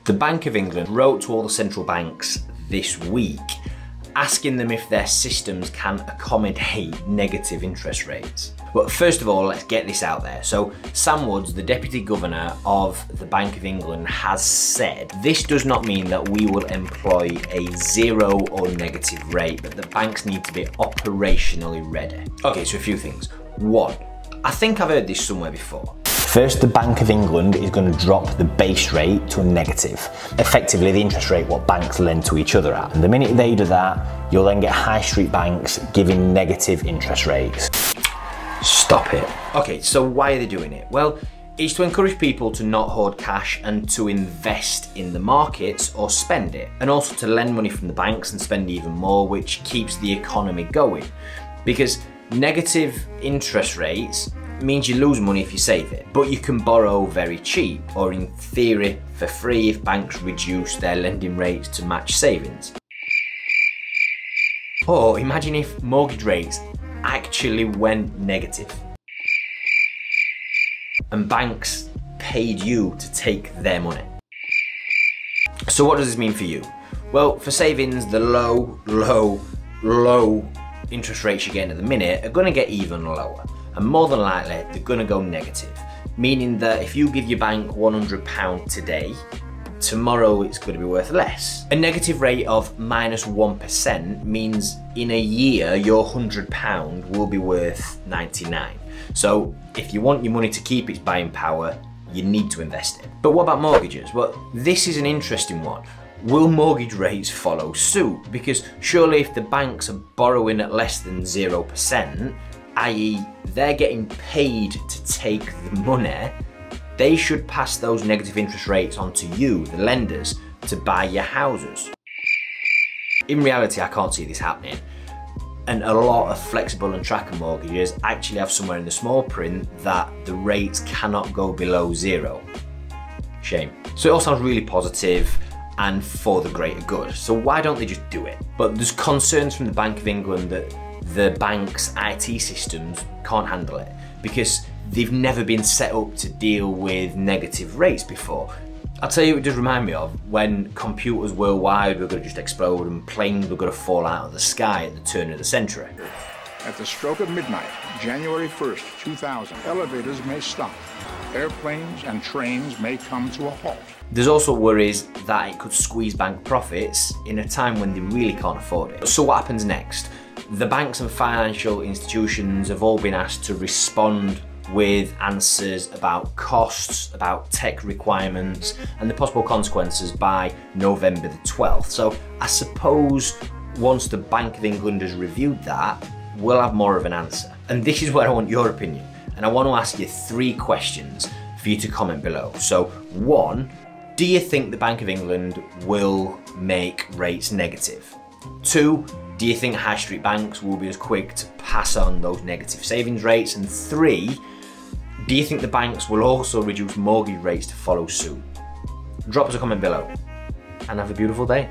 The Bank of England wrote to all the central banks this week asking them if their systems can accommodate negative interest rates. But first of all, let's get this out there. So Sam Woods, the Deputy Governor of the Bank of England, has said this does not mean that we will employ a zero or negative rate, but the banks need to be operationally ready. Okay, so a few things. One, I think I've heard this somewhere before. First, the Bank of England is going to drop the base rate to a negative, effectively the interest rate what banks lend to each other at. And the minute they do that, you'll then get high street banks giving negative interest rates. Stop it. Okay, so why are they doing it? Well, it's to encourage people to not hoard cash and to invest in the markets or spend it, and also to lend money from the banks and spend even more, which keeps the economy going. Because negative interest rates means you lose money if you save it, but you can borrow very cheap, or in theory for free, if banks reduce their lending rates to match savings. Or imagine if mortgage rates actually went negative and banks paid you to take their money. So what does this mean for you? Well, for savings, the low interest rates you're getting at the minute are going to get even lower, and more than likely they're going to go negative, meaning that if you give your bank £100 today, tomorrow it's going to be worth less. A negative rate of -1% means in a year your £100 will be worth 99. So if you want your money to keep its buying power, you need to invest it. But what about mortgages? Well, this is an interesting one. Will mortgage rates follow suit? Because surely if the banks are borrowing at less than 0%, i.e. they're getting paid to take the money, they should pass those negative interest rates on to you, the lenders, to buy your houses. In reality, I can't see this happening. And a lot of flexible and tracker mortgages actually have somewhere in the small print that the rates cannot go below 0. Shame. So it all sounds really positive and for the greater good. So why don't they just do it? But there's concerns from the Bank of England that the bank's IT systems can't handle it because they've never been set up to deal with negative rates before. I'll tell you what it does remind me of when computers worldwide were going to just explode and planes were going to fall out of the sky at the turn of the century. At the stroke of midnight, January 1st, 2000, elevators may stop. Airplanes and trains may come to a halt. There's also worries that it could squeeze bank profits in a time when they really can't afford it. So what happens next? The banks and financial institutions have all been asked to respond with answers about costs, about tech requirements, and the possible consequences by November the 12th. So I suppose once the Bank of England has reviewed that, we'll have more of an answer. And this is where I want your opinion. And I want to ask you 3 questions for you to comment below. So 1, do you think the Bank of England will make rates negative? 2, do you think high street banks will be as quick to pass on those negative savings rates? And 3, do you think the banks will also reduce mortgage rates to follow suit? Drop us a comment below and have a beautiful day.